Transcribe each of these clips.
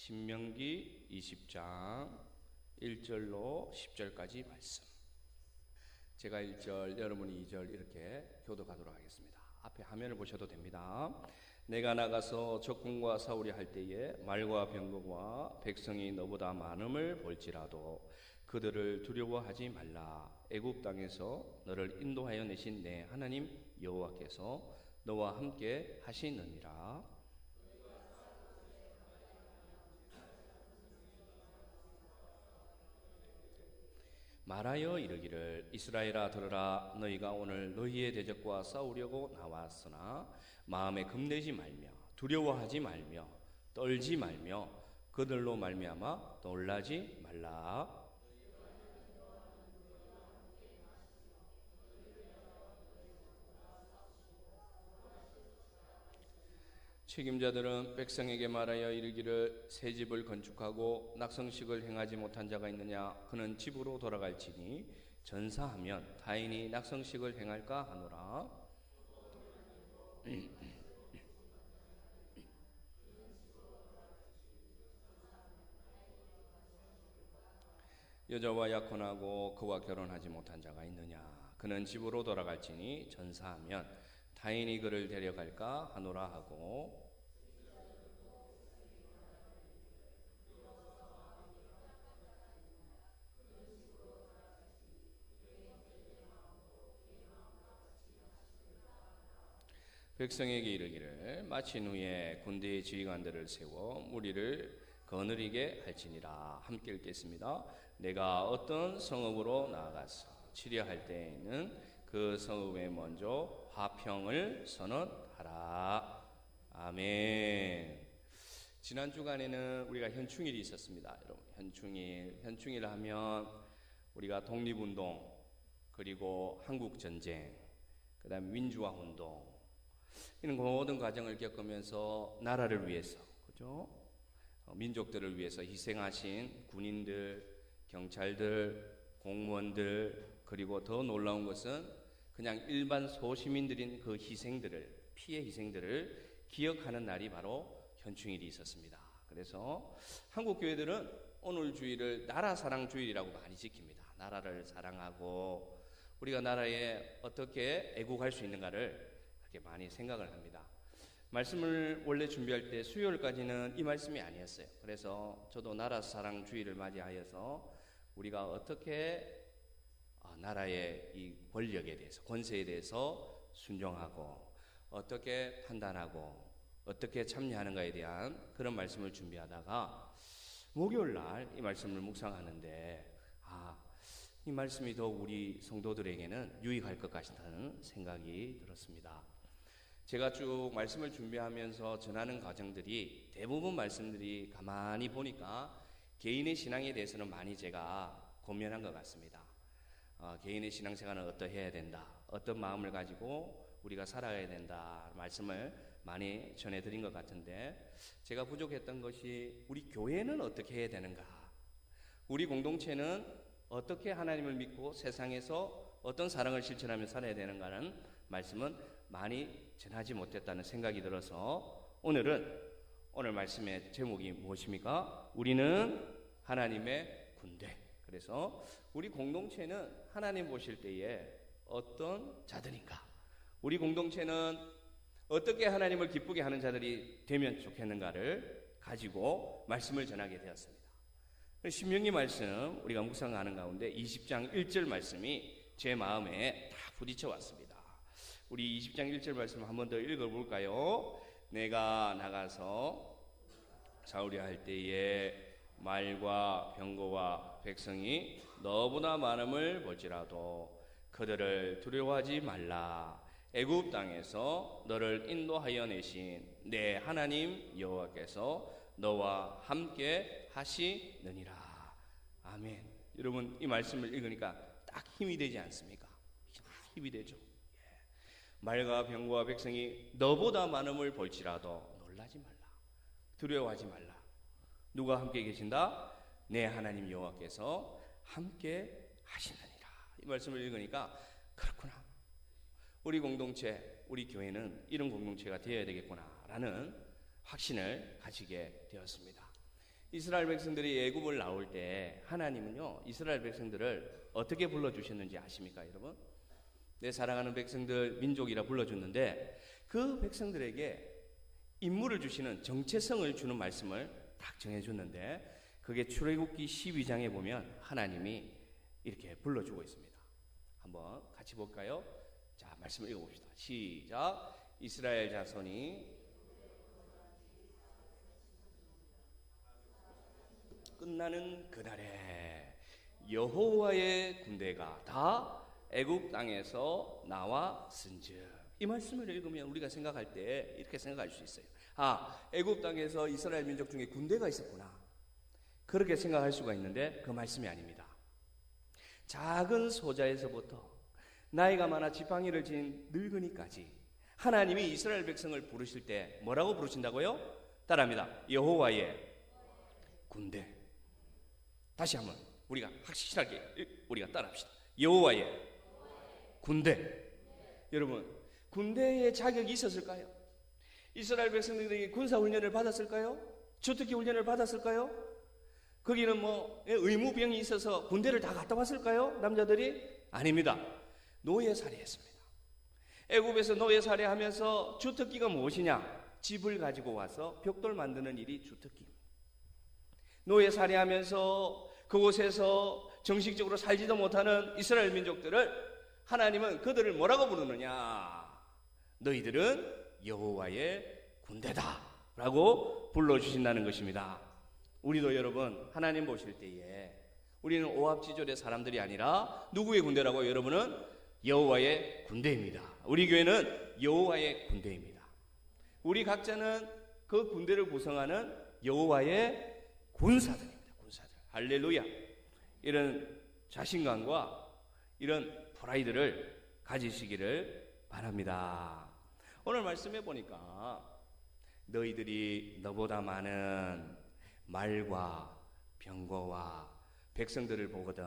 신명기 20장 1절로 10절까지 말씀. 제가 1절, 여러분이 2절 이렇게 교독하도록 하겠습니다. 앞에 화면을 보셔도 됩니다. 내가 나가서 적군과 싸우려 할 때에 말과 병거와 백성이 너보다 많음을 볼지라도 그들을 두려워하지 말라. 애굽 땅에서 너를 인도하여 내신 내 하나님 여호와께서 너와 함께 하시느니라. 말하여 이르기를 이스라엘아 들으라. 너희가 오늘 너희의 대적과 싸우려고 나왔으나 마음에 겁내지 말며 두려워하지 말며 떨지 말며 그들로 말미암아 놀라지 말라. 책임자들은 백성에게 말하여 이르기를 새 집을 건축하고 낙성식을 행하지 못한 자가 있느냐. 그는 집으로 돌아갈지니 전사하면 타인이 낙성식을 행할까 하노라. 여자와 약혼하고 그와 결혼하지 못한 자가 있느냐. 그는 집으로 돌아갈지니 전사하면 타인이 그를 데려갈까 하노라 하고, 백성에게 이르기를 마친 후에 군대의 지휘관들을 세워 무리를 거느리게 할지니라. 함께 읽겠습니다. 내가 어떤 성읍으로 나아가서 치려할 때에는 그 성읍에 먼저 화평을 선언하라. 아멘. 지난 주간에는 우리가 현충일이 있었습니다. 여러분, 현충일 하면 우리가 독립운동, 그리고 한국전쟁, 그 다음에 민주화 운동, 이런 모든 과정을 겪으면서 나라를 위해서, 그죠? 민족들을 위해서 희생하신 군인들, 경찰들, 공무원들, 그리고 더 놀라운 것은 그냥 일반 소시민들인 그 희생들을, 피해 희생들을 기억하는 날이 바로 현충일이 있었습니다. 그래서 한국 교회들은 오늘 주일을 나라 사랑 주일이라고 많이 지킵니다. 나라를 사랑하고 우리가 나라에 어떻게 애국할 수 있는가를 그렇게 많이 생각을 합니다. 말씀을 원래 준비할 때 수요일까지는 이 말씀이 아니었어요. 그래서 저도 나라 사랑 주일을 맞이하여서 우리가 어떻게 나라의 이 권력에 대해서, 권세에 대해서 순종하고 어떻게 판단하고 어떻게 참여하는가에 대한 그런 말씀을 준비하다가 목요일 날 이 말씀을 묵상하는데 이 말씀이 더 우리 성도들에게는 유익할 것 같다는 생각이 들었습니다. 제가 쭉 말씀을 준비하면서 전하는 과정들이 대부분 말씀들이 가만히 보니까 개인의 신앙에 대해서는 많이 제가 고민한 것 같습니다. 개인의 신앙생활은 어떠해야 된다, 어떤 마음을 가지고 우리가 살아가야 된다 말씀을 많이 전해드린 것 같은데, 제가 부족했던 것이 우리 교회는 어떻게 해야 되는가, 우리 공동체는 어떻게 하나님을 믿고 세상에서 어떤 사랑을 실천하며 살아야 되는가는 말씀은 많이 전하지 못했다는 생각이 들어서 오늘 말씀의 제목이 무엇입니까? 우리는 하나님의 군대. 그래서 우리 공동체는 하나님 보실 때에 어떤 자들인가, 우리 공동체는 어떻게 하나님을 기쁘게 하는 자들이 되면 좋겠는가를 가지고 말씀을 전하게 되었습니다. 신명기 말씀 우리가 묵상하는 가운데 20장 1절 말씀이 제 마음에 다 부딪혀 왔습니다. 우리 20장 1절 말씀 한 번 더 읽어볼까요? 내가 나가서 싸우려 할 때에 말과 병거와 백성이 너보다 많음을 볼지라도 그들을 두려워하지 말라. 애굽 땅에서 너를 인도하여 내신 내 하나님 여호와께서 너와 함께 하시느니라. 아멘. 여러분, 이 말씀을 읽으니까 딱 힘이 되지 않습니까? 힘이 되죠. 말과 병거와 백성이 너보다 많음을 볼지라도 놀라지 말라, 두려워하지 말라. 누가 함께 계신다? 내 하나님 여호와께서 함께 하시느니라. 이 말씀을 읽으니까 그렇구나, 우리 공동체, 우리 교회는 이런 공동체가 되어야 되겠구나 라는 확신을 가지게 되었습니다. 이스라엘 백성들이 애굽을 나올 때 하나님은요 이스라엘 백성들을 어떻게 불러주셨는지 아십니까 여러분? 내 사랑하는 백성들 민족이라 불러줬는데 그 백성들에게 임무를 주시는 정체성을 주는 말씀을 딱 정해줬는데 그게 출애굽기 12장에 보면 하나님이 이렇게 불러주고 있습니다. 한번 같이 볼까요? 자, 말씀을 읽어봅시다. 시작. 이스라엘 자손이 끝나는 그날에 여호와의 군대가 다 애굽 땅에서 나왔은즉. 이 말씀을 읽으면 우리가 생각할 때 이렇게 생각할 수 있어요. 아, 애굽 땅에서 이스라엘 민족 중에 군대가 있었구나. 그렇게 생각할 수가 있는데 그 말씀이 아닙니다. 작은 소자에서부터 나이가 많아 지팡이를 진 늙은이까지 하나님이 이스라엘 백성을 부르실 때 뭐라고 부르신다고요? 따라합니다. 여호와의 군대. 다시 한번 우리가 확실하게 우리가 따라합시다. 여호와의 군대. 여러분, 군대의 자격이 있었을까요? 이스라엘 백성들이 군사훈련을 받았을까요? 주특기 훈련을 받았을까요? 거기는 뭐 의무병이 있어서 군대를 다 갔다 왔을까요? 남자들이? 아닙니다. 노예살이했습니다. 애굽에서 노예살이하면서 주특기가 무엇이냐? 집을 가지고 와서 벽돌 만드는 일이 주특기입니다. 노예살이하면서 그곳에서 정식적으로 살지도 못하는 이스라엘 민족들을 하나님은 그들을 뭐라고 부르느냐? 너희들은 여호와의 군대다 라고 불러주신다는 것입니다. 우리도 여러분 하나님 보실 때에 우리는 오합지졸의 사람들이 아니라 누구의 군대라고요? 여러분은 여호와의 군대입니다. 우리 교회는 여호와의 군대입니다. 우리 각자는 그 군대를 구성하는 여호와의 군사들입니다. 군사들. 할렐루야. 이런 자신감과 이런 프라이드를 가지시기를 바랍니다. 오늘 말씀해 보니까 너희들이 너보다 많은 말과 병거와 백성들을 보거든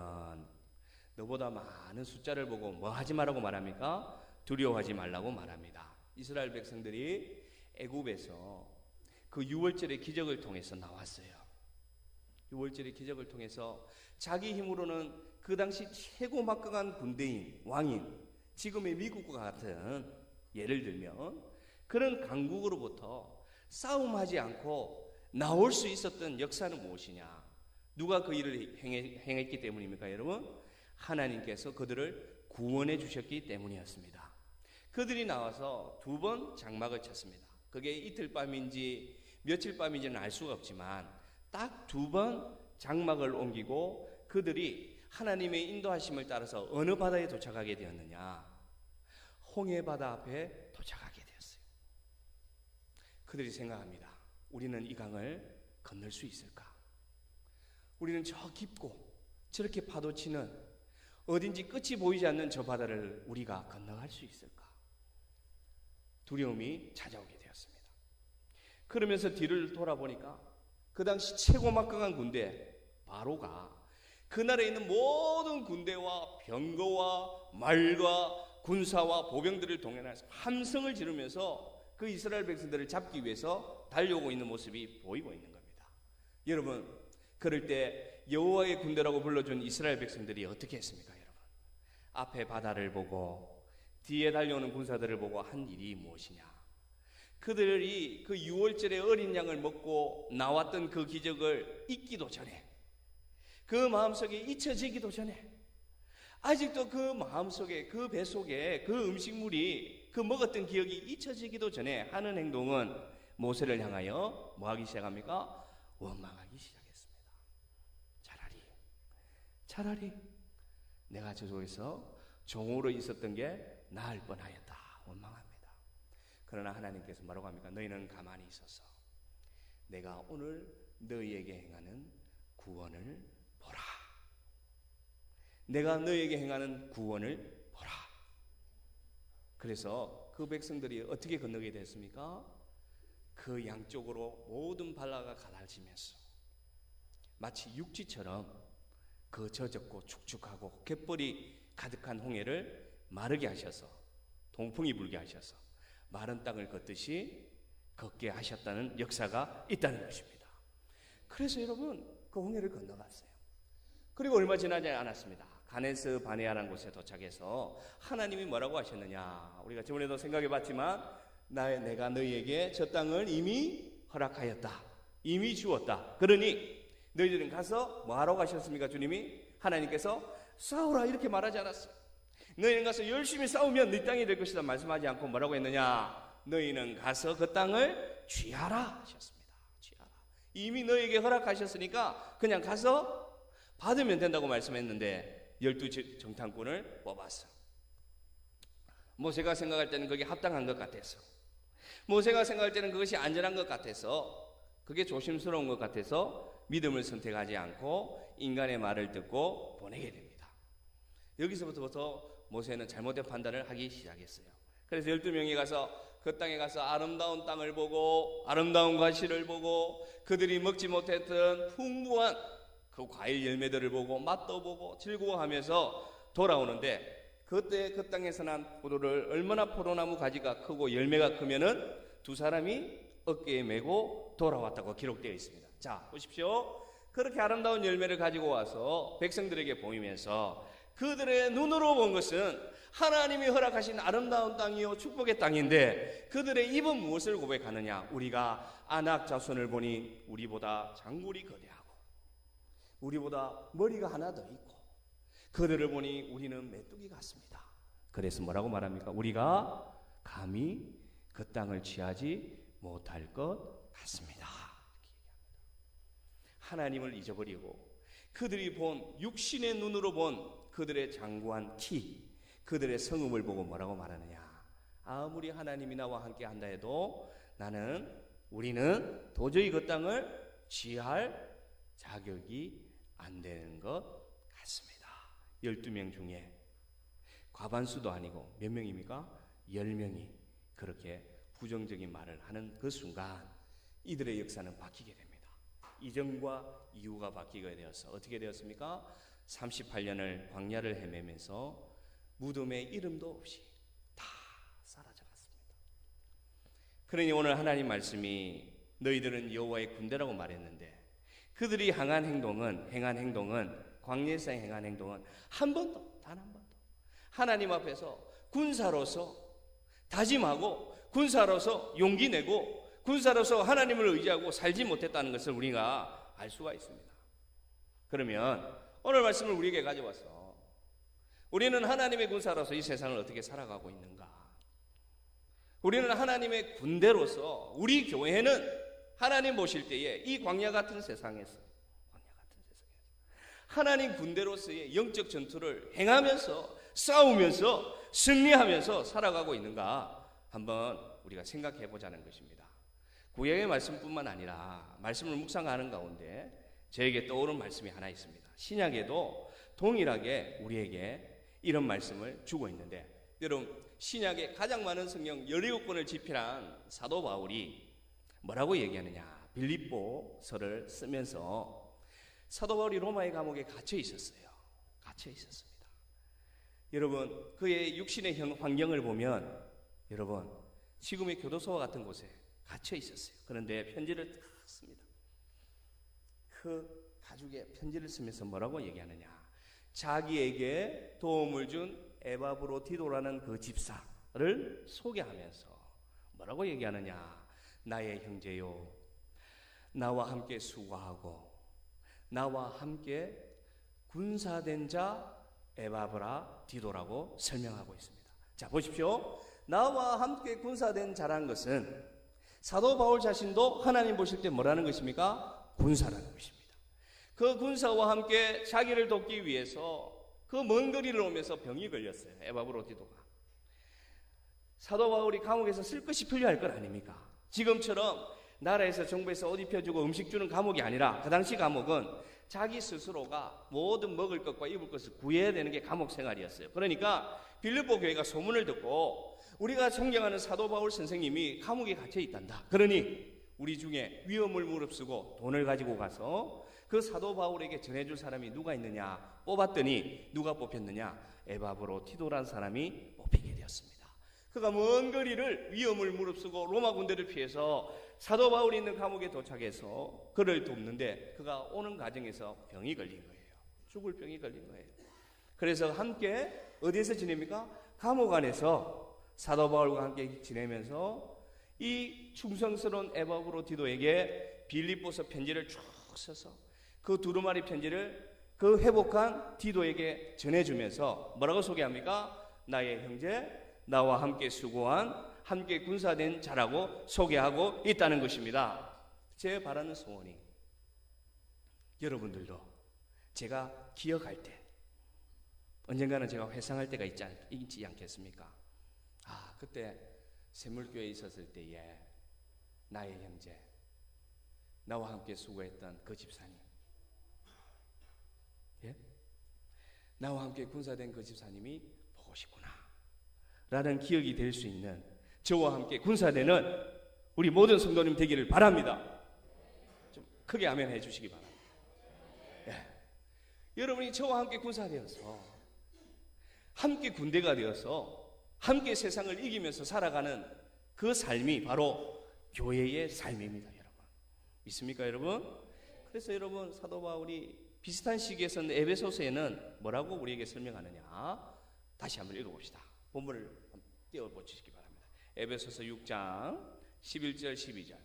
너보다 많은 숫자를 보고 뭐 하지 말라고 말합니까? 두려워하지 말라고 말합니다. 이스라엘 백성들이 애굽에서 그 6월절의 기적을 통해서 나왔어요. 6월절의 기적을 통해서 자기 힘으로는 그 당시 최고 막강한 군대인 왕인 지금의 미국과 같은 예를 들면 그런 강국으로부터 싸움하지 않고 나올 수 있었던 역사는 무엇이냐? 누가 그 일을 행했기 때문입니까 여러분? 하나님께서 그들을 구원해 주셨기 때문이었습니다. 그들이 나와서 2번 장막을 쳤습니다. 그게 이틀 밤인지 며칠 밤인지는 알 수가 없지만 딱 2번 장막을 옮기고 그들이 하나님의 인도하심을 따라서 어느 바다에 도착하게 되었느냐? 홍해바다 앞에 도착하게 되었어요. 그들이 생각합니다. 우리는 이 강을 건널 수 있을까? 우리는 저 깊고 저렇게 파도치는 어딘지 끝이 보이지 않는 저 바다를 우리가 건너갈 수 있을까? 두려움이 찾아오게 되었습니다. 그러면서 뒤를 돌아보니까 그 당시 최고 막강한 군대 바로가 그 나라에 있는 모든 군대와 병거와 말과 군사와 보병들을 동원해서 함성을 지르면서 그 이스라엘 백성들을 잡기 위해서 달려오고 있는 모습이 보이고 있는 겁니다. 여러분, 그럴 때 여호와의 군대라고 불러준 이스라엘 백성들이 어떻게 했습니까, 여러분? 앞에 바다를 보고 뒤에 달려오는 군사들을 보고 한 일이 무엇이냐? 그들이 그 6월절에 어린 양을 먹고 나왔던 그 기적을 잊기도 전에, 그 마음속에 잊혀지기도 전에, 아직도 그 마음속에, 그 뱃속에 그 음식물이 그 먹었던 기억이 잊혀지기도 전에 하는 행동은 모세를 향하여 뭐 하기 시작합니까? 원망하기 시작했습니다. 차라리 내가 저쪽에서 종으로 있었던 게 나을 뻔하였다. 원망합니다. 그러나 하나님께서 뭐라고 합니까? 너희는 가만히 있어서 내가 오늘 너희에게 행하는 구원을 보라. 내가 너희에게 행하는 구원을 보라. 그래서 그 백성들이 어떻게 건너게 됐습니까? 그 양쪽으로 모든 바다가 갈라지면서 마치 육지처럼 그 젖었고 축축하고 갯벌이 가득한 홍해를 마르게 하셔서 동풍이 불게 하셔서 마른 땅을 걷듯이 걷게 하셨다는 역사가 있다는 것입니다. 그래서 여러분 그 홍해를 건너갔어요. 그리고 얼마 지나지 않았습니다. 가네스 바네아라는 곳에 도착해서 하나님이 뭐라고 하셨느냐, 우리가 저번에도 생각해 봤지만 내가 너희에게 저 땅을 이미 허락하였다, 이미 주었다. 그러니 너희들은 가서 뭐하러 가셨습니까? 주님이, 하나님께서 싸우라 이렇게 말하지 않았어요. 너희는 가서 열심히 싸우면 네 땅이 될 것이다 말씀하지 않고 뭐라고 했느냐, 너희는 가서 그 땅을 취하라 하셨습니다. 취하라. 이미 너희에게 허락하셨으니까 그냥 가서 받으면 된다고 말씀했는데 12 정탐꾼을 뽑았어. 모세가 생각할 때는 그게 합당한 것 같아서, 모세가 생각할 때는 그것이 안전한 것 같아서, 그게 조심스러운 것 같아서 믿음을 선택하지 않고 인간의 말을 듣고 보내게 됩니다. 여기서부터 모세는 잘못된 판단을 하기 시작했어요. 그래서 12명이 가서 그 땅에 가서 아름다운 땅을 보고 아름다운 과실을 보고 그들이 먹지 못했던 풍부한 그 과일 열매들을 보고 맛도 보고 즐거워하면서 돌아오는데, 그때 그 땅에서 난 포도를, 얼마나 포도나무 가지가 크고 열매가 크면은 두 사람이 어깨에 메고 돌아왔다고 기록되어 있습니다. 자, 보십시오. 그렇게 아름다운 열매를 가지고 와서 백성들에게 보이면서 그들의 눈으로 본 것은 하나님이 허락하신 아름다운 땅이요 축복의 땅인데, 그들의 입은 무엇을 고백하느냐, 우리가 아낙 자손을 보니 우리보다 장골이 거대하고 우리보다 머리가 하나 더 있고 그들을 보니 우리는 메뚜기 같습니다. 그래서 뭐라고 말합니까? 우리가 감히 그 땅을 취하지 못할 것 같습니다. 하나님을 잊어버리고 그들이 본 육신의 눈으로 본 그들의 장구한 키, 그들의 성음을 보고 뭐라고 말하느냐, 아무리 하나님이 나와 함께 한다 해도 우리는 도저히 그 땅을 취할 자격이 안 되는 것 같습니다. 12명 중에 과반수도 아니고 몇 명입니까? 10명이 그렇게 부정적인 말을 하는 그 순간 이들의 역사는 바뀌게 됩니다. 이전과 이후가 바뀌게 되어서 어떻게 되었습니까? 38년을 광야를 헤매면서 무덤에 이름도 없이 다 사라져갔습니다. 그러니 오늘 하나님 말씀이 너희들은 여호와의 군대라고 말했는데, 그들이 행한 행동은 광야에서 행한 행동은 한 번도, 단 한 번도 하나님 앞에서 군사로서 다짐하고 군사로서 용기 내고 군사로서 하나님을 의지하고 살지 못했다는 것을 우리가 알 수가 있습니다. 그러면 오늘 말씀을 우리에게 가져와서 우리는 하나님의 군사로서 이 세상을 어떻게 살아가고 있는가? 우리는 하나님의 군대로서 우리 교회는 하나님 보실 때에 이 광야 같은 세상에서 하나님 군대로서의 영적 전투를 행하면서 싸우면서 승리하면서 살아가고 있는가 한번 우리가 생각해 보자는 것입니다. 구약의 말씀뿐만 아니라 말씀을 묵상하는 가운데 저에게 떠오른 말씀이 하나 있습니다. 신약에도 동일하게 우리에게 이런 말씀을 주고 있는데, 여러분 신약에 가장 많은 성경 17권을 집필한 사도 바울이 뭐라고 얘기하느냐, 빌립보서를 쓰면서 사도 바울이 로마의 감옥에 갇혀 있었어요. 갇혀 있었습니다. 여러분 그의 육신의 환경을 보면 여러분 지금의 교도소와 같은 곳에 갇혀 있었어요. 그런데 편지를 씁니다. 그 가죽에 편지를 쓰면서 뭐라고 얘기하느냐, 자기에게 도움을 준 에바브로디도라는 그 집사를 소개하면서 뭐라고 얘기하느냐, 나의 형제요, 나와 함께 수고하고 나와 함께 군사된 자 에바브라디도라고 설명하고 있습니다. 자 보십시오. 나와 함께 군사된 자란 것은 사도 바울 자신도 하나님 보실 때 뭐라는 것입니까? 군사라는 것입니다. 그 군사와 함께 자기를 돕기 위해서 그 먼 거리를 오면서 병이 걸렸어요. 에바브로디도가. 사도 바울이 감옥에서 쓸 것이 필요할 것 아닙니까? 지금처럼 나라에서 정부에서 옷 입혀주고 음식 주는 감옥이 아니라 그 당시 감옥은 자기 스스로가 모든 먹을 것과 입을 것을 구해야 되는 게 감옥 생활이었어요. 그러니까 빌립보 교회가 소문을 듣고 우리가 존경하는 사도 바울 선생님이 감옥에 갇혀 있단다. 그러니 우리 중에 위험을 무릅쓰고 돈을 가지고 가서 그 사도 바울에게 전해줄 사람이 누가 있느냐 뽑았더니 누가 뽑혔느냐, 에바브로디도라는 사람이 뽑히게 되었습니다. 그가 먼 거리를 위험을 무릅쓰고 로마 군대를 피해서 사도 바울이 있는 감옥에 도착해서 그를 돕는데 그가 오는 과정에서 병이 걸린 거예요. 죽을 병이 걸린 거예요. 그래서 함께 어디에서 지냅니까? 감옥 안에서 사도 바울과 함께 지내면서 이 충성스러운 에바브로 디도에게 빌립보서 편지를 쭉 써서 그 두루마리 편지를 그 회복한 디도에게 전해주면서 뭐라고 소개합니까? 나의 형제, 나와 함께 수고한, 함께 군사된 자라고 소개하고 있다는 것입니다. 제 바라는 소원이 여러분들도 제가 기억할 때 언젠가는 제가 회상할 때가 있지 않겠습니까? 그때 샘물교회에 있었을 때에 나의 형제, 나와 함께 수고했던 그 집사님, 나와 함께 군사된 그 집사님이 보고 싶구나 라는 기억이 될 수 있는 저와 함께 군사되는 우리 모든 성도님 되기를 바랍니다. 좀 크게 아멘 해주시기 바랍니다. 여러분이 저와 함께 군사되어서 함께 군대가 되어서 함께 세상을 이기면서 살아가는 그 삶이 바로 교회의 삶입니다. 여러분 믿습니까 여러분? 그래서 여러분 사도 바울이 비슷한 시기에서는 에베소서에는 뭐라고 우리에게 설명하느냐 다시 한번 읽어봅시다. 본문을 띄워보시기 바랍니다. 에베소서 6장 11절 12절.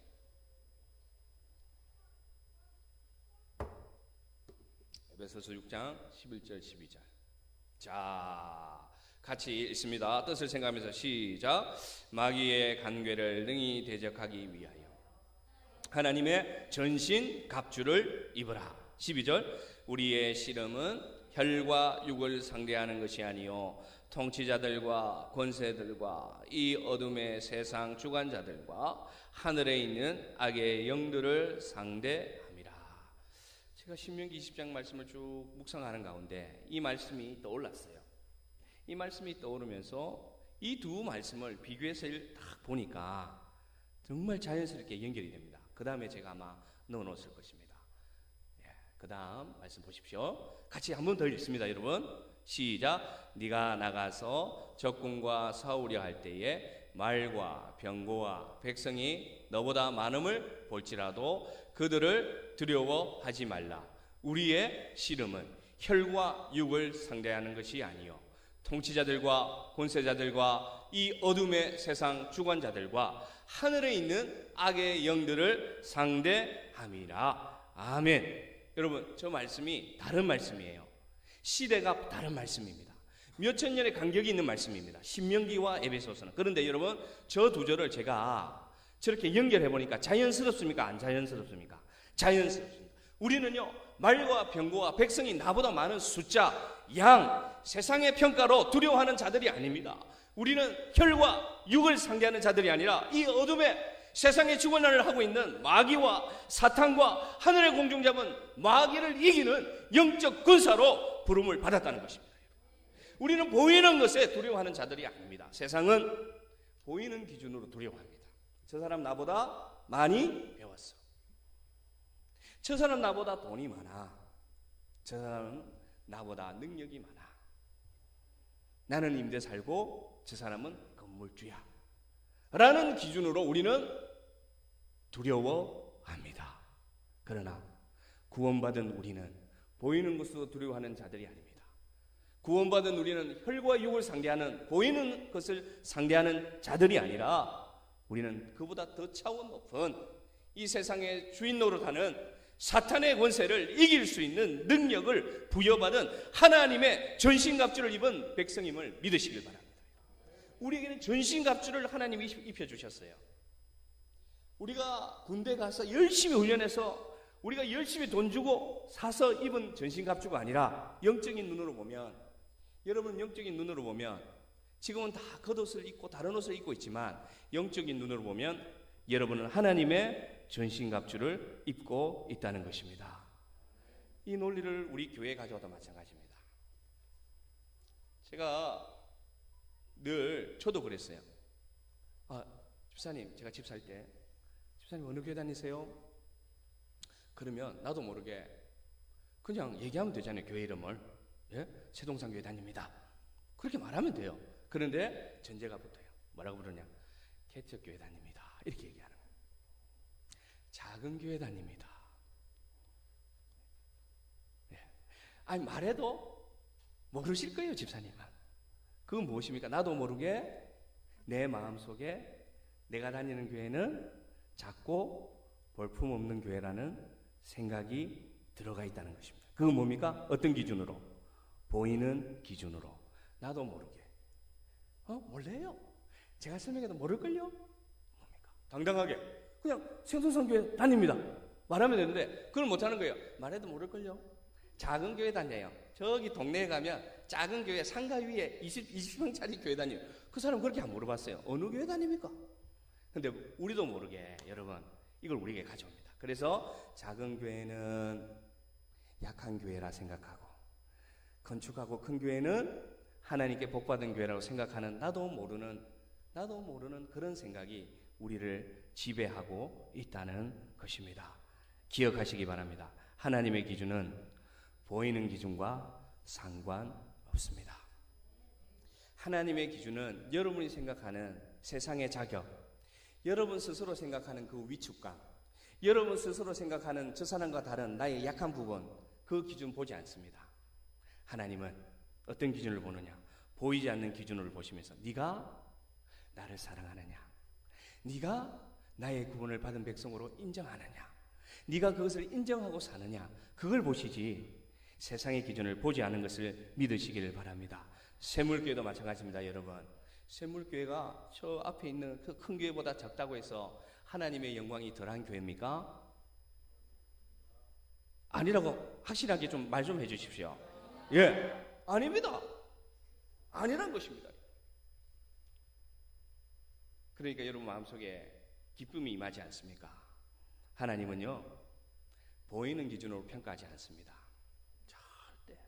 에베소서 6장 11절 12절. 자, 같이 읽습니다. 뜻을 생각하면서 시작. 마귀의 간궤를 능히 대적하기 위하여 하나님의 전신 갑주를 입으라. 12절. 우리의 씨름은 혈과 육을 상대하는 것이 아니요 통치자들과 권세들과 이 어둠의 세상 주관자들과 하늘에 있는 악의 영들을 상대함이라. 제가 신명기 20장 말씀을 쭉 묵상하는 가운데 이 말씀이 떠올랐어요. 이 말씀이 떠오르면서 이 두 말씀을 비교해서 딱 보니까 정말 자연스럽게 연결이 됩니다. 그 다음에 제가 아마 넣어놓았을 것입니다. 그 다음 말씀 보십시오. 같이 한 번 더 읽습니다. 여러분 시작. 네가 나가서 적군과 싸우려 할 때에 말과 병거와 백성이 너보다 많음을 볼지라도 그들을 두려워하지 말라. 우리의 씨름은 혈과 육을 상대하는 것이 아니요 통치자들과 권세자들과 이 어둠의 세상 주관자들과 하늘에 있는 악의 영들을 상대함이라. 아멘. 여러분 저 말씀이 다른 말씀이에요. 시대가 다른 말씀입니다. 몇천 년의 간격이 있는 말씀입니다. 신명기와 에베소서는. 그런데 여러분 저 두 절을 제가 저렇게 연결해 보니까 자연스럽습니까? 안 자연스럽습니까? 자연스럽습니다. 우리는요 말과 병거와 백성이 나보다 많은 숫자, 양, 세상의 평가로 두려워하는 자들이 아닙니다. 우리는 혈과 육을 상대하는 자들이 아니라 이 어둠의 세상의 주관을 하고 있는 마귀와 사탄과 하늘의 공중잡은 마귀를 이기는 영적 군사로 부름을 받았다는 것입니다. 우리는 보이는 것에 두려워하는 자들이 아닙니다. 세상은 보이는 기준으로 두려워합니다. 저 사람 나보다 많이 배웠어. 저 사람 나보다 돈이 많아. 저 사람은 나보다 능력이 많아. 나는 임대 살고 저 사람은 건물주야 라는 기준으로 우리는 두려워합니다. 그러나 구원받은 우리는 보이는 것으로 두려워하는 자들이 아닙니다. 구원받은 우리는 혈과 육을 상대하는 보이는 것을 상대하는 자들이 아니라 우리는 그보다 더 차원 높은 이 세상의 주인 노릇하는 사탄의 권세를 이길 수 있는 능력을 부여받은 하나님의 전신갑주를 입은 백성임을 믿으시길 바랍니다. 우리에게는 전신갑주를 하나님이 입혀주셨어요. 우리가 군대 가서 열심히 훈련해서 우리가 열심히 돈 주고 사서 입은 전신갑주가 아니라 영적인 눈으로 보면, 여러분 영적인 눈으로 보면 지금은 다 겉옷을 입고 다른 옷을 입고 있지만 영적인 눈으로 보면 여러분은 하나님의 전신갑주를 입고 있다는 것입니다. 이 논리를 우리 교회에 가져와도 마찬가지입니다. 제가 늘 저도 그랬어요. 집사님, 제가 집 살 때 집사님 어느 교회 다니세요? 그러면 나도 모르게 그냥 얘기하면 되잖아요. 교회 이름을. 세동산 교회 다닙니다. 그렇게 말하면 돼요. 그런데 전제가 붙어요. 뭐라고 부르냐? 개척 교회 다닙니다. 이렇게 얘기하는 거예요. 작은 교회 다닙니다. 네. 아니 말해도 모르실 거예요, 집사님은. 그건 무엇입니까? 나도 모르게 내 마음속에 내가 다니는 교회는 작고 볼품없는 교회라는 생각이 들어가 있다는 것입니다. 그건 뭡니까? 어떤 기준으로? 보이는 기준으로. 나도 모르게. 몰래요. 제가 설명해도 모를걸요? 뭡니까? 당당하게 그냥 생동산 교회 다닙니다. 말하면 되는데 그걸 못하는 거예요. 말해도 모를걸요? 작은 교회 다녀요. 저기 동네에 가면 작은 교회 상가 위에 20평짜리 교회 다녀요. 그 사람 그렇게 안 물어봤어요. 어느 교회 다닙니까? 근데 우리도 모르게 여러분 이걸 우리에게 가져옵니다. 그래서 작은 교회는 약한 교회라 생각하고 건축하고 큰 교회는 하나님께 복받은 교회라고 생각하는 나도 모르는 그런 생각이 우리를 지배하고 있다는 것입니다. 기억하시기 바랍니다. 하나님의 기준은 보이는 기준과 상관없습니다. 하나님의 기준은 여러분이 생각하는 세상의 자격, 여러분 스스로 생각하는 그 위축감, 여러분 스스로 생각하는 저 사람과 다른 나의 약한 부분, 그 기준 보지 않습니다. 하나님은 어떤 기준을 보느냐? 보이지 않는 기준을 보시면서 네가 나를 사랑하느냐? 네가 나의 구원을 받은 백성으로 인정하느냐? 네가 그것을 인정하고 사느냐? 그걸 보시지 세상의 기준을 보지 않은 것을 믿으시기를 바랍니다. 샘물교회도 마찬가지입니다. 여러분, 샘물교회가 저 앞에 있는 그 큰 교회보다 작다고 해서 하나님의 영광이 덜한 교회입니까? 아니라고 확실하게 좀 말 좀 해주십시오. 예, 아닙니다. 아니란 것입니다. 그러니까 여러분 마음속에 기쁨이 임하지 않습니까? 하나님은요 보이는 기준으로 평가하지 않습니다. 절대.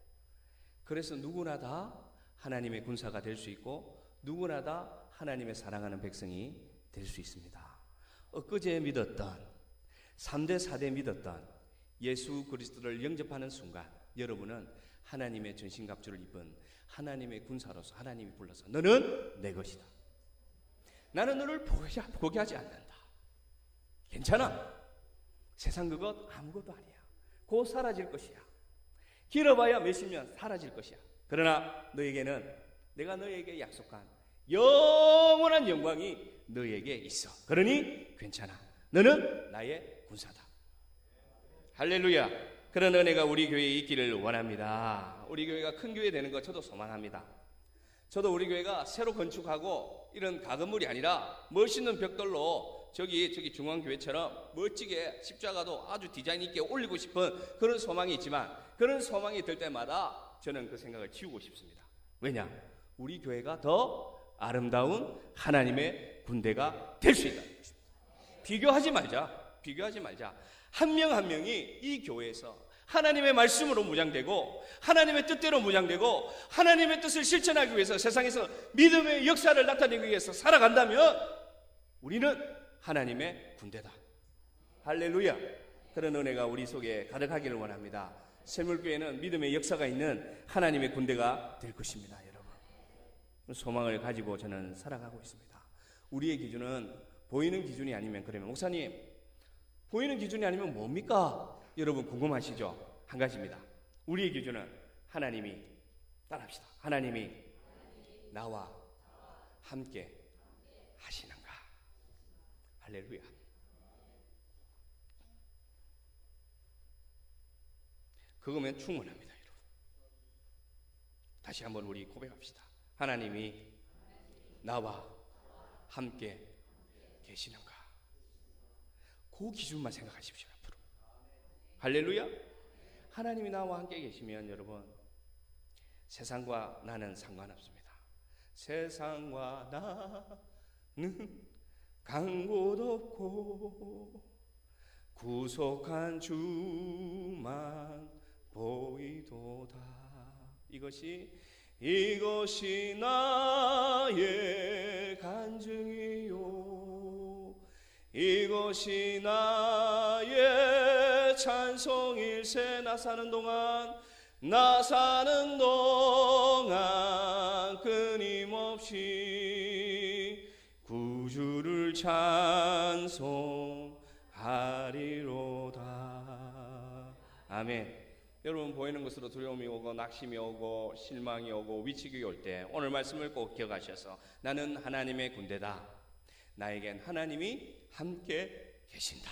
그래서 누구나 다 하나님의 군사가 될 수 있고 누구나 다 하나님의 사랑하는 백성이 될 수 있습니다. 엊그제 믿었던 3대 4대 믿었던 예수 그리스도를 영접하는 순간 여러분은 하나님의 전신갑주를 입은 하나님의 군사로서 하나님이 불러서 너는 내 것이다. 나는 너를 포기하지 않는다. 괜찮아. 세상 그것 아무것도 아니야. 곧 사라질 것이야. 길어봐야 몇십 년 사라질 것이야. 그러나 너에게는 내가 너에게 약속한 영원한 영광이 너에게 있어. 그러니 괜찮아. 너는 나의 군사다. 할렐루야. 그런 은혜가 우리 교회에 있기를 원합니다. 우리 교회가 큰 교회 되는 거 저도 소망합니다. 저도 우리 교회가 새로 건축하고 이런 가건물이 아니라 멋있는 벽돌로 저기 중앙교회처럼 멋지게 십자가도 아주 디자인 있게 올리고 싶은 그런 소망이 있지만 그런 소망이 들 때마다 저는 그 생각을 지우고 싶습니다. 왜냐? 우리 교회가 더 아름다운 하나님의 군대가 될 수 있다는 것입니다. 비교하지 말자. 한 명 한 명이 이 교회에서 하나님의 말씀으로 무장되고 하나님의 뜻대로 무장되고 하나님의 뜻을 실천하기 위해서 세상에서 믿음의 역사를 나타내기 위해서 살아간다면 우리는 하나님의 군대다. 할렐루야. 그런 은혜가 우리 속에 가득하기를 원합니다. 샘물교회는 믿음의 역사가 있는 하나님의 군대가 될 것입니다. 여러분, 소망을 가지고 저는 살아가고 있습니다. 우리의 기준은 보이는 기준이 아니면, 그러면 목사님 보이는 기준이 아니면 뭡니까? 여러분 궁금하시죠? 한 가지입니다. 우리의 기준은 하나님이, 따라합시다. 하나님이 나와 함께 하시는가? 할렐루야. 그거면 충분합니다. 여러분, 다시 한번 우리 고백합시다. 하나님이 나와 함께 계시는가? 그 기준만 생각하십시오. 앞으로. 할렐루야. 하나님이 나와 함께 계시면 여러분 세상과 나는 상관없습니다. 세상과 나는 간 곳 없고 구속한 주만 보이도다. 이것이 나의 간증이요, 이것이 나의 찬송일세. 나 사는 동안 끊임없이 구주를 찬송하리로다. 아멘. 여러분, 보이는 것으로 두려움이 오고 낙심이 오고 실망이 오고 위축이 올 때 오늘 말씀을 꼭 기억하셔서 나는 하나님의 군대다, 나에겐 하나님이 함께 계신다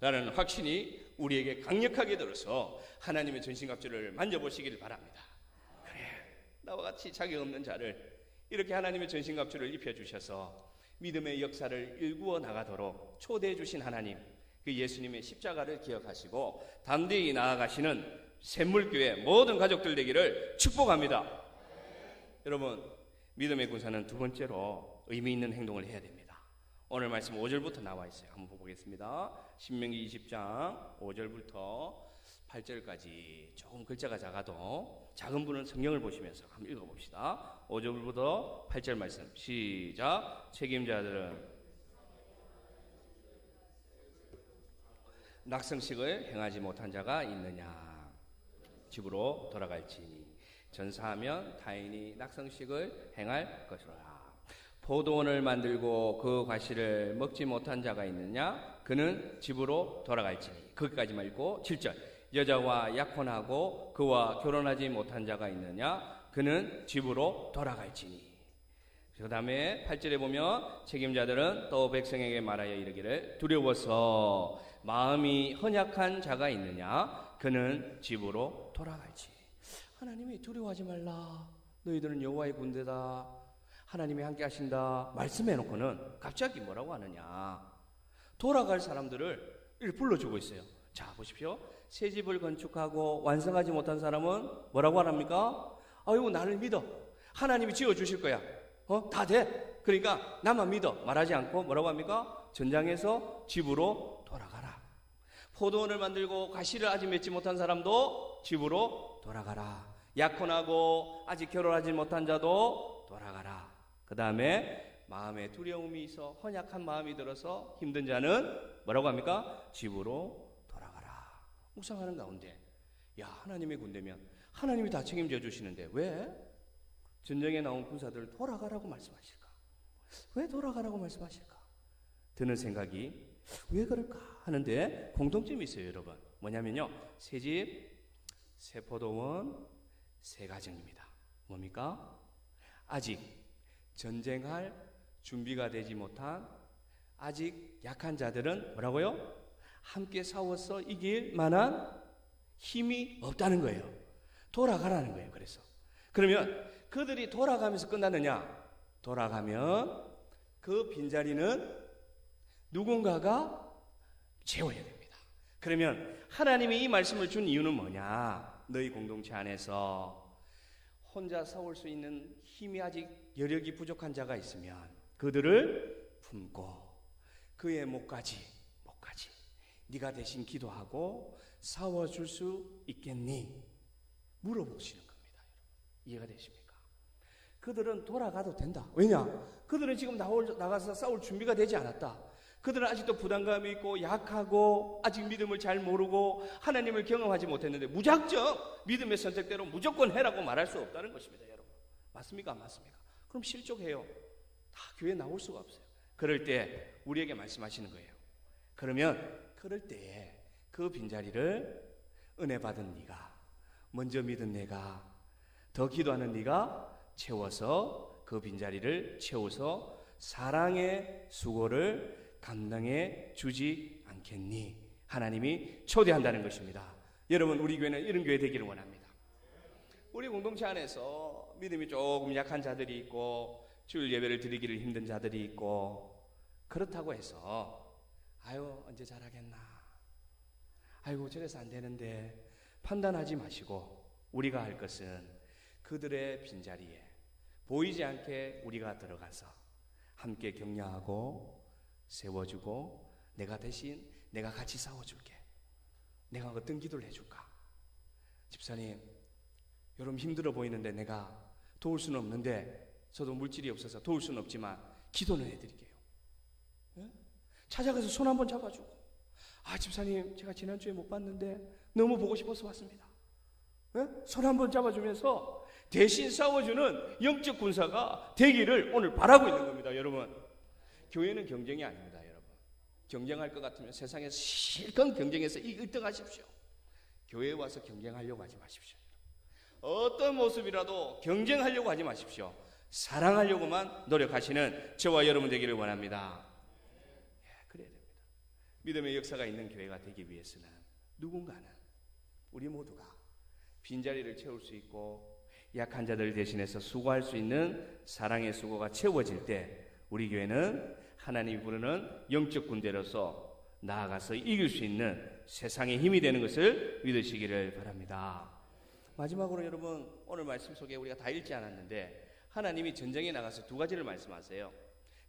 라는 확신이 우리에게 강력하게 들어서 하나님의 전신갑주를 만져보시길 바랍니다. 그래, 나와 같이 자격 없는 자를 이렇게 하나님의 전신갑주를 입혀주셔서 믿음의 역사를 일구어 나가도록 초대해 주신 하나님, 그 예수님의 십자가를 기억하시고 담대히 나아가시는 샘물교회 모든 가족들 되기를 축복합니다. 여러분, 믿음의 군사는 두 번째로 의미 있는 행동을 해야 됩니다. 오늘 말씀 5절부터 나와 있어요. 한번 보겠습니다. 신명기 20장 5절부터 8절까지 조금 글자가 작아도 작은 분은 성경을 보시면서 한번 읽어봅시다. 5절부터 8절 말씀 시작. 책임자들은 낙성식을 행하지 못한 자가 있느냐? 집으로 돌아갈지니 전사하면 타인이 낙성식을 행할 것이라. 포도원을 만들고 그 과실을 먹지 못한 자가 있느냐? 그는 집으로 돌아갈지니. 거기까지만 읽고 7절. 여자와 약혼하고 그와 결혼하지 못한 자가 있느냐? 그는 집으로 돌아갈지니. 그 다음에 8절에 보면 책임자들은 또 백성에게 말하여 이르기를 두려워서 마음이 헌약한 자가 있느냐? 그는 집으로 돌아갈지. 하나님이 두려워하지 말라, 너희들은 여호와의 군대다, 하나님이 함께 하신다 말씀해놓고는 갑자기 뭐라고 하느냐? 돌아갈 사람들을 이렇게 불러주고 있어요. 자, 보십시오. 새 집을 건축하고 완성하지 못한 사람은 뭐라고 합니까? 아이고, 나를 믿어, 하나님이 지어주실 거야, 다 돼, 그러니까 나만 믿어 말하지 않고 뭐라고 합니까? 전장에서 집으로 돌아가라. 포도원을 만들고 과실을 아직 맺지 못한 사람도 집으로 돌아가라. 약혼하고 아직 결혼하지 못한 자도 돌아가라. 그 다음에 마음에 두려움이 있어 헌약한 마음이 들어서 힘든 자는 뭐라고 합니까? 집으로 돌아가라. 묵상하는 가운데, 야, 하나님의 군대면 하나님이 다 책임져 주시는데 왜 전쟁에 나온 군사들을 돌아가라고 말씀하실까? 왜 돌아가라고 말씀하실까? 드는 생각이 왜 그럴까 하는데 공통점이 있어요, 여러분. 뭐냐면요, 새 집, 새 포도원, 새 가정입니다. 뭡니까? 아직 전쟁할 준비가 되지 못한 아직 약한 자들은 뭐라고요? 함께 싸워서 이길 만한 힘이 없다는 거예요. 돌아가라는 거예요. 그래서 그러면 그들이 돌아가면서 끝나느냐? 돌아가면 그 빈자리는 누군가가 채워야 됩니다. 그러면 하나님이 이 말씀을 준 이유는 뭐냐? 너희 공동체 안에서 혼자 싸울 수 있는 힘이 아직 여력이 부족한 자가 있으면 그들을 품고 그의 목까지 네가 대신 기도하고 싸워줄 수 있겠니? 물어보시는 겁니다. 이해가 되십니까? 그들은 돌아가도 된다. 왜냐? 그들은 지금 나가서 싸울 준비가 되지 않았다. 그들은 아직도 부담감이 있고 약하고 아직 믿음을 잘 모르고 하나님을 경험하지 못했는데 무작정 믿음의 선택대로 무조건 해라고 말할 수 없다는 것입니다. 여러분, 맞습니까? 안 맞습니까? 그럼 실족해요. 다 교회 나올 수가 없어요. 그럴 때 우리에게 말씀하시는 거예요. 그러면 그럴 때에 그 빈자리를 은혜 받은 네가, 먼저 믿은 내가, 더 기도하는 네가 채워서 그 빈자리를 채워서 사랑의 수고를 감당해 주지 않겠니? 하나님이 초대한다는 것입니다. 여러분, 우리 교회는 이런 교회 되기를 원합니다. 우리 공동체 안에서 믿음이 조금 약한 자들이 있고 주일 예배를 드리기를 힘든 자들이 있고, 그렇다고 해서 아유 언제 잘하겠나, 아이고 저래서 안 되는데 판단하지 마시고 우리가 할 것은 그들의 빈자리에 보이지 않게 우리가 들어가서 함께 격려하고 세워주고, 내가 대신 내가 같이 싸워줄게, 내가 어떤 기도를 해줄까? 집사님, 여러분 힘들어 보이는데 내가 도울 수는 없는데, 저도 물질이 없어서 도울 수는 없지만 기도는 해드릴게요. 예? 찾아가서 손 한번 잡아주고, 아 집사님 제가 지난주에 못 봤는데 너무 보고 싶어서 왔습니다. 예? 손 한번 잡아주면서 대신 싸워주는 영적 군사가 되기를 오늘 바라고 있는 겁니다. 여러분, 교회는 경쟁이 아닙니다. 여러분, 경쟁할 것 같으면 세상에서 실컷 경쟁해서 1등하십시오. 교회에 와서 경쟁하려고 하지 마십시오. 어떤 모습이라도 경쟁하려고 하지 마십시오. 사랑하려고만 노력하시는 저와 여러분 되기를 원합니다. 그래야 됩니다. 믿음의 역사가 있는 교회가 되기 위해서는 누군가는, 우리 모두가 빈자리를 채울 수 있고 약한 자들 대신해서 수고할 수 있는 사랑의 수고가 채워질 때 우리 교회는 하나님이 부르는 영적 군대로서 나아가서 이길 수 있는 세상의 힘이 되는 것을 믿으시기를 바랍니다. 마지막으로 여러분, 오늘 말씀 속에 우리가 다 읽지 않았는데 하나님이 전쟁에 나가서 두 가지를 말씀하세요.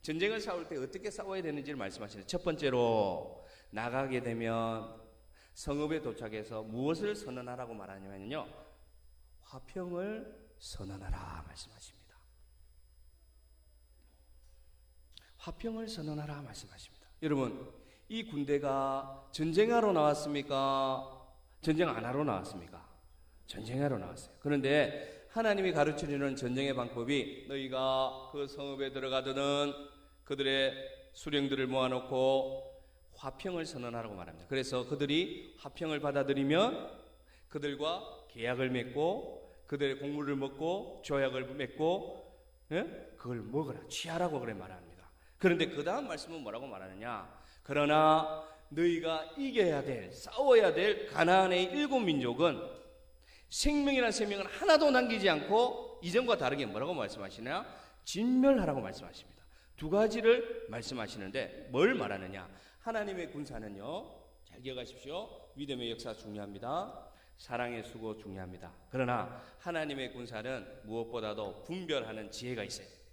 전쟁을 싸울 때 어떻게 싸워야 되는지를 말씀하시는데, 첫 번째로 나가게 되면 성읍에 도착해서 무엇을 선언하라고 말하냐면요, 화평을 선언하라 말씀하십니다. 화평을 선언하라 말씀하십니다. 여러분, 이 군대가 전쟁하러 나왔습니까? 전쟁 안 하러 나왔습니까? 전쟁하러 나왔어요. 그런데 하나님이 가르쳐주는 전쟁의 방법이, 너희가 그 성읍에 들어가더는 그들의 수령들을 모아놓고 화평을 선언하라고 말합니다. 그래서 그들이 화평을 받아들이면 그들과 계약을 맺고 그들의 곡물을 먹고 조약을 맺고 그걸 먹으라, 취하라고 그래 말합니다. 그런데 그 다음 말씀은 뭐라고 말하느냐, 그러나 너희가 이겨야 될, 싸워야 될 가나안의 7 민족은 생명이라는 생명을 하나도 남기지 않고 이전과 다르게 뭐라고 말씀하시냐, 진멸하라고 말씀하십니다. 두 가지를 말씀하시는데 뭘 말하느냐, 하나님의 군사는요, 잘 기억하십시오. 믿음의 역사 중요합니다. 사랑의 수고 중요합니다. 그러나 하나님의 군사는 무엇보다도 분별하는 지혜가 있어야 됩니다.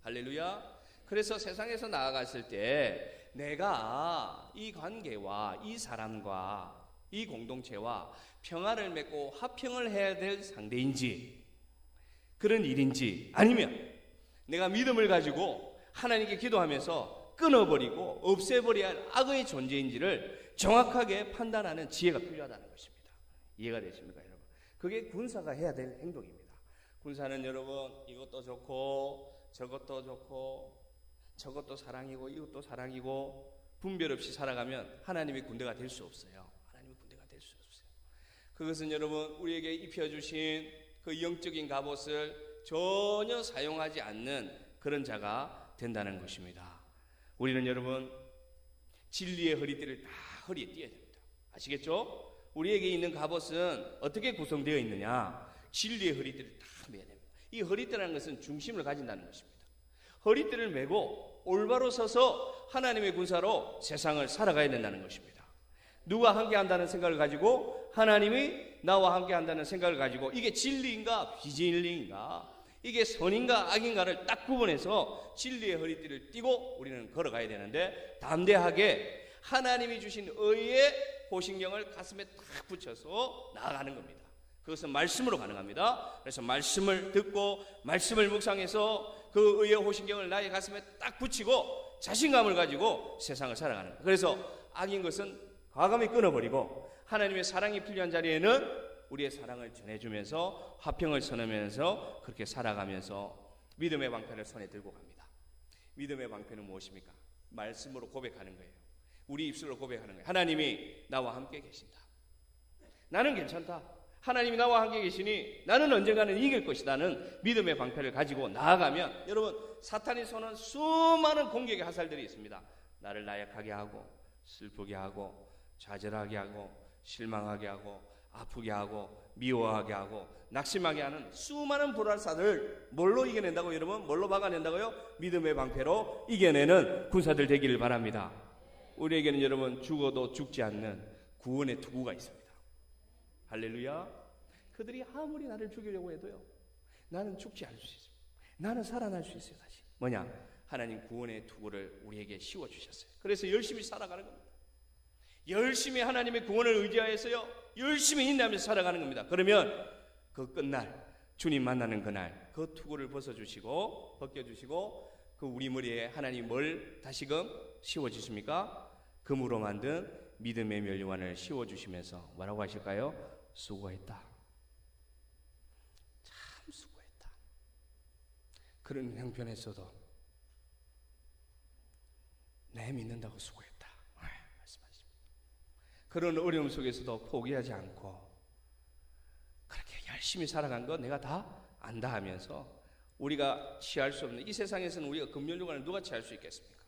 할렐루야. 그래서 세상에서 나아갔을 때 내가 이 관계와 이 사람과 이 공동체와 평화를 맺고 화평을 해야 될 상대인지, 그런 일인지, 아니면 내가 믿음을 가지고 하나님께 기도하면서 끊어버리고 없애버려야 할 악의 존재인지를 정확하게 판단하는 지혜가 필요하다는 것입니다. 이해가 되십니까, 여러분? 그게 군사가 해야 될 행동입니다. 군사는 여러분, 이것도 좋고 저것도 좋고 저것도 사랑이고 이것도 사랑이고 분별 없이 살아가면 하나님의 군대가 될 수 없어요. 하나님의 군대가 될 수 없어요. 그것은 여러분, 우리에게 입혀주신 그 영적인 갑옷을 전혀 사용하지 않는 그런 자가 된다는 것입니다. 우리는 여러분, 진리의 허리띠를 다 허리에 띄어야 됩니다. 아시겠죠? 우리에게 있는 갑옷은 어떻게 구성되어 있느냐, 진리의 허리띠를 다 매야 됩니다. 이 허리띠라는 것은 중심을 가진다는 것입니다. 허리띠를 메고 올바로 서서 하나님의 군사로 세상을 살아가야 된다는 것입니다. 누가 함께 한다는 생각을 가지고, 하나님이 나와 함께 한다는 생각을 가지고, 이게 진리인가 비진리인가, 이게 선인가 악인가를 딱 구분해서 진리의 허리띠를 띠고 우리는 걸어가야 되는데, 담대하게 하나님이 주신 의의 호신경을 가슴에 딱 붙여서 나아가는 겁니다. 그것은 말씀으로 가능합니다. 그래서 말씀을 듣고 말씀을 묵상해서 그 의의 호신경을 나의 가슴에 딱 붙이고 자신감을 가지고 세상을 살아가는 거예요. 그래서 악인 것은 과감히 끊어버리고 하나님의 사랑이 필요한 자리에는 우리의 사랑을 전해주면서 화평을 선언하면서 그렇게 살아가면서 믿음의 방패를 손에 들고 갑니다. 믿음의 방패는 무엇입니까? 말씀으로 고백하는 거예요. 우리 입술로 고백하는 거예요. 하나님이 나와 함께 계신다. 나는 괜찮다. 하나님이 나와 함께 계시니 나는 언젠가는 이길 것이다는 믿음의 방패를 가지고 나아가면, 여러분, 사탄이 쏘는 수많은 공격의 화살들이 있습니다. 나를 나약하게 하고 슬프게 하고 좌절하게 하고 실망하게 하고 아프게 하고 미워하게 하고 낙심하게 하는 수많은 불화살을 뭘로 이겨낸다고, 여러분? 뭘로 막아낸다고요? 믿음의 방패로 이겨내는 군사들 되기를 바랍니다. 우리에게는 여러분, 죽어도 죽지 않는 구원의 투구가 있습니다. 할렐루야. 그들이 아무리 나를 죽이려고 해도요, 나는 죽지 않을 수 있어요. 나는 살아날 수 있어요. 다시 뭐냐? 하나님 구원의 투구를 우리에게 씌워주셨어요. 그래서 열심히 살아가는 겁니다. 열심히 하나님의 구원을 의지하여서요, 열심히 인내하면서 살아가는 겁니다. 그러면 그 끝날, 주님 만나는 그날, 그 투구를 벗어주시고 벗겨주시고 그 우리 머리에 하나님 뭘 다시금 씌워주십니까? 금으로 만든 믿음의 면류관을 씌워주시면서 뭐라고 하실까요? 수고했다. 참 그런 형편에서도 내 믿는다고 수고했다 말씀하십니다. 그런 어려움 속에서도 포기하지 않고 그렇게 열심히 살아간 거 내가 다 안다 하면서 우리가 취할 수 없는 이 세상에서는 우리가 금연류관을 누가 취할 수 있겠습니까?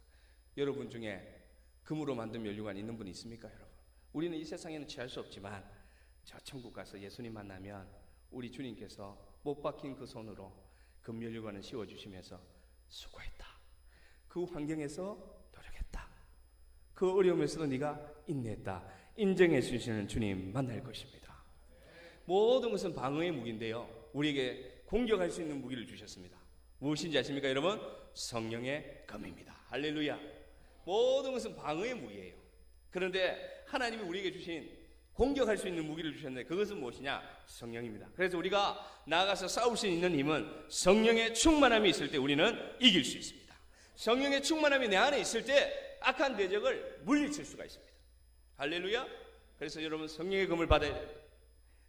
여러분 중에 금으로 만든 면류관 있는 분 있습니까? 여러분, 우리는 이 세상에는 취할 수 없지만 저 천국 가서 예수님 만나면 우리 주님께서 못 박힌 그 손으로 금면류관을 씌워주시면서 수고했다, 그 환경에서 노력했다, 그 어려움에서도 네가 인내했다 인정해 주시는 주님 만날 것입니다. 모든 것은 방어의 무기인데요, 우리에게 공격할 수 있는 무기를 주셨습니다. 무엇인지 아십니까 여러분? 성령의 검입니다. 할렐루야. 모든 것은 방어의 무기예요. 그런데 하나님이 우리에게 주신 공격할 수 있는 무기를 주셨는데 그것은 무엇이냐? 성령입니다. 그래서 우리가 나아가서 싸울 수 있는 힘은 성령의 충만함이 있을 때 우리는 이길 수 있습니다. 성령의 충만함이 내 안에 있을 때 악한 대적을 물리칠 수가 있습니다. 할렐루야. 그래서 여러분 성령의 검을 받아야 돼요.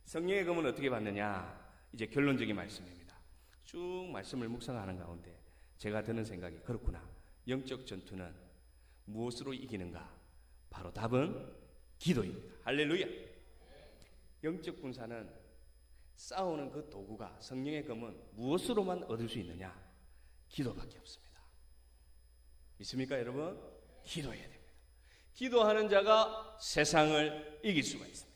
성령의 검은 어떻게 받느냐? 이제 결론적인 말씀입니다. 쭉 말씀을 묵상하는 가운데 제가 드는 생각이 그렇구나. 영적 전투는 무엇으로 이기는가? 바로 답은 기도입니다. 할렐루야. 영적 군사는 싸우는 그 도구가, 성령의 검은 무엇으로만 얻을 수 있느냐? 기도밖에 없습니다. 믿습니까 여러분? 기도해야 됩니다. 기도하는 자가 세상을 이길 수가 있습니다.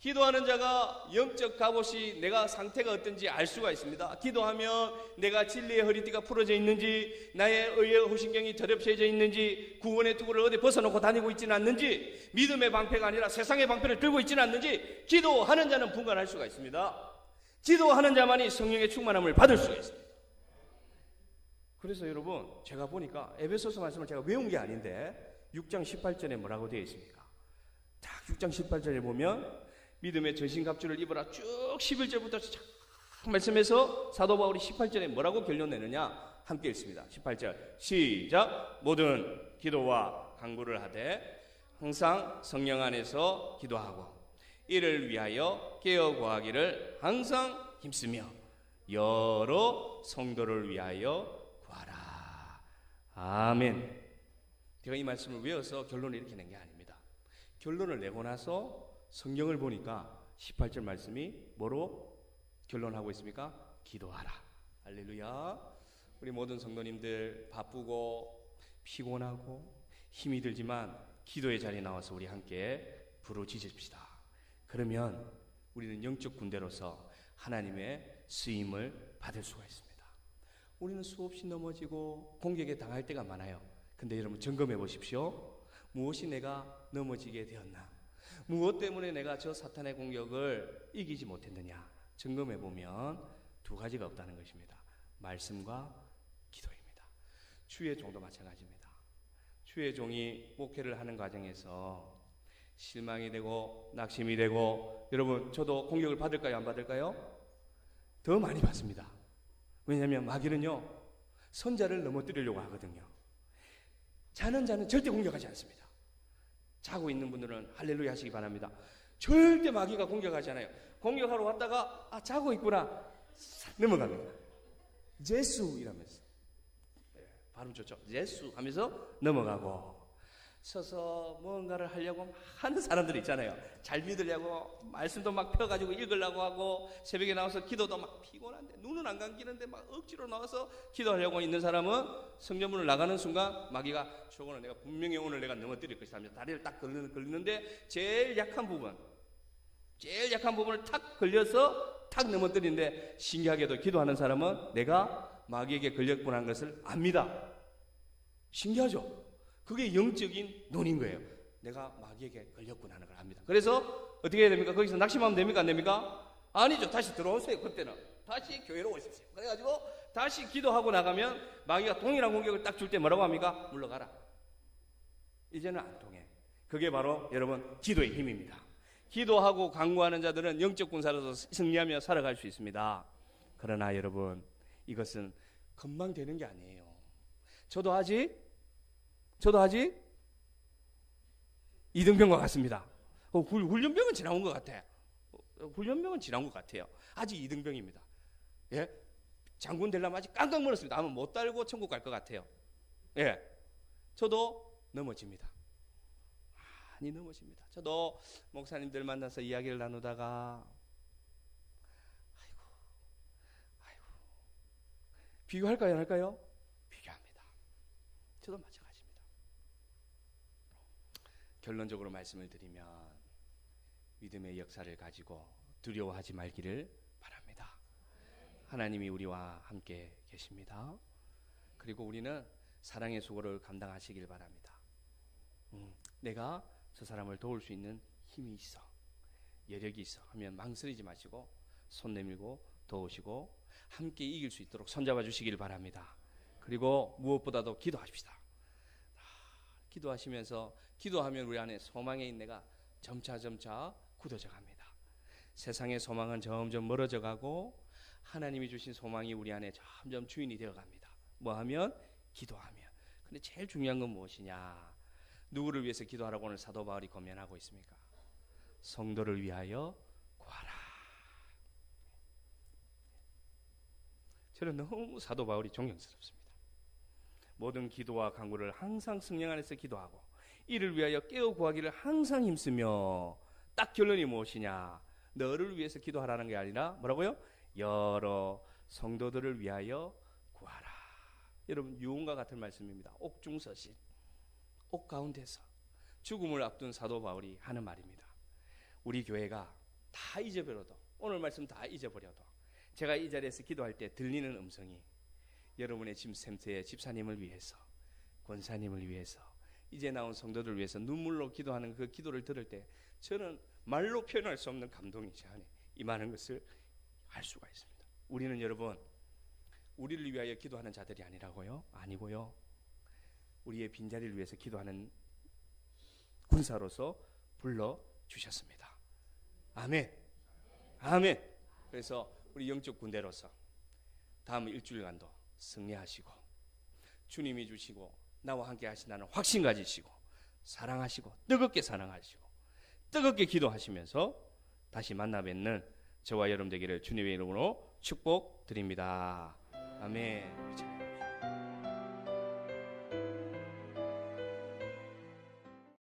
기도하는 자가 영적 갑옷이 내가 상태가 어떤지 알 수가 있습니다. 기도하면 내가 진리의 허리띠가 풀어져 있는지, 나의 의의 호신경이 더럽혀져 있는지, 구원의 투구를 어디 벗어놓고 다니고 있지는 않는지, 믿음의 방패가 아니라 세상의 방패를 들고 있지는 않는지, 기도하는 자는 분간할 수가 있습니다. 기도하는 자만이 성령의 충만함을 받을 수가 있습니다. 그래서 여러분 제가 보니까 에베소서 말씀을 제가 외운 게 아닌데 6장 18절에 뭐라고 되어 있습니까? 딱 6장 18절에 보면 믿음의 전신갑주를 입어라 쭉 11절부터 쫙 말씀해서 사도 바울이 18절에 뭐라고 결론 내느냐? 함께 읽습니다. 18절 시작. 모든 기도와 간구를 하되 항상 성령 안에서 기도하고 이를 위하여 깨어 구하기를 항상 힘쓰며 여러 성도를 위하여 구하라. 아멘. 제가 이 말씀을 외워서 결론을 이렇게 낸 게 아닙니다. 결론을 내고 나서 성경을 보니까 18절 말씀이 뭐로 결론하고 있습니까? 기도하라. 할렐루야. 우리 모든 성도님들 바쁘고 피곤하고 힘이 들지만 기도의 자리에 나와서 우리 함께 부르짖읍시다. 그러면 우리는 영적 군대로서 하나님의 쓰임을 받을 수가 있습니다. 우리는 수없이 넘어지고 공격에 당할 때가 많아요. 근데 여러분 점검해 보십시오. 무엇이 내가 넘어지게 되었나? 무엇 때문에 내가 저 사탄의 공격을 이기지 못했느냐? 점검해 보면 두 가지가 없다는 것입니다. 말씀과 기도입니다. 주의 종도 마찬가지입니다. 주의 종이 목회를 하는 과정에서 실망이 되고 낙심이 되고, 여러분 저도 공격을 받을까요? 안 받을까요? 더 많이 받습니다. 왜냐하면 마귀는요 선자를 넘어뜨리려고 하거든요. 자는 자는 절대 공격하지 않습니다. 자고 있는 분들은 할렐루야 하시기 바랍니다. 절대 마귀가 공격하지 않아요. 공격하러 왔다가 자고 있구나 넘어갑니다. 예수 이러면서 발음 좋죠. 예수 하면서 넘어가고, 서서 뭔가를 하려고 하는 사람들 있잖아요. 잘 믿으려고 말씀도 막 펴가지고 읽으려고 하고, 새벽에 나와서 기도도 막 피곤한데 눈은 안 감기는데 막 억지로 나와서 기도하려고 있는 사람은 성전문을 나가는 순간 마귀가 저거는 내가 분명히 오늘 내가 넘어뜨릴 것이다 하면서 다리를 딱 걸리는데 제일 약한 부분을 탁 걸려서 탁 넘어뜨리는데, 신기하게도 기도하는 사람은 내가 마귀에게 걸렸구나 하는 것을 압니다. 신기하죠? 그게 영적인 논인 거예요. 내가 마귀에게 걸렸구나 하는 걸 압니다. 그래서 어떻게 해야 됩니까? 거기서 낙심하면 됩니까? 안 됩니까? 아니죠. 다시 들어오세요. 그때는 다시 교회로 오십시오. 그래가지고 다시 기도하고 나가면 마귀가 동일한 공격을 딱 줄 때 뭐라고 합니까? 물러가라. 이제는 안 통해. 그게 바로 여러분 기도의 힘입니다. 기도하고 간구하는 자들은 영적 군사로서 승리하며 살아갈 수 있습니다. 그러나 여러분 이것은 금방 되는 게 아니에요. 저도 아직 이등병과 같습니다. 훈련병은 지나온 것 같아. 훈련병은 지나온 것 같아요. 아직 이등병입니다. 예? 장군 되려면 아직 깡깡 멀었습니다. 아마 못 달고 천국 갈 것 같아요. 예, 저도 넘어집니다. 많이 넘어집니다. 저도 목사님들 만나서 이야기를 나누다가 아이고 비교할까요, 안 할까요? 비교합니다. 저도 마찬가지입니다. 결론적으로 말씀을 드리면 믿음의 역사를 가지고 두려워하지 말기를 바랍니다. 하나님이 우리와 함께 계십니다. 그리고 우리는 사랑의 수고를 감당하시길 바랍니다. 내가 저 사람을 도울 수 있는 힘이 있어, 여력이 있어 하면 망설이지 마시고 손 내밀고 도우시고 함께 이길 수 있도록 손잡아 주시길 바랍니다. 그리고 무엇보다도 기도하십시다. 기도하시면서 기도하면 우리 안에 소망의 인내가 점차 굳어져 갑니다. 세상의 소망은 점점 멀어져 가고 하나님이 주신 소망이 우리 안에 점점 주인이 되어 갑니다. 뭐 하면? 기도하면. 근데 제일 중요한 건 무엇이냐? 누구를 위해서 기도하라고 오늘 사도 바울이 권면하고 있습니까? 성도를 위하여 구하라. 저는 너무 사도 바울이 존경스럽습니다. 모든 기도와 간구를 항상 성령 안에서 기도하고 이를 위하여 깨어 구하기를 항상 힘쓰며, 딱 결론이 무엇이냐? 너를 위해서 기도하라는 게 아니라 뭐라고요? 여러 성도들을 위하여 구하라. 여러분, 유언과 같은 말씀입니다. 옥중서신, 옥 가운데서 죽음을 앞둔 사도 바울이 하는 말입니다. 우리 교회가 다 잊어버려도, 오늘 말씀 다 잊어버려도 제가 이 자리에서 기도할 때 들리는 음성이 여러분의 짐 센터의 집사님을 위해서, 권사님을 위해서, 이제 나온 성도들을 위해서 눈물로 기도하는 그 기도를 들을 때 저는 말로 표현할 수 없는 감동이 제 안에 임하는 것을 알 수가 있습니다. 우리는 여러분, 우리를 위하여 기도하는 자들이 아니라고요? 아니고요. 우리의 빈자리를 위해서 기도하는 군사로서 불러주셨습니다. 아멘. 아멘. 그래서 우리 영적 군대로서 다음 일주일간도 승리하시고 주님이 주시고 나와 함께 하신다는 확신 가지시고 사랑하시고 뜨겁게 사랑하시고 뜨겁게 기도하시면서 다시 만나 뵙는 저와 여러분 되기를 주님의 이름으로 축복드립니다. 아멘.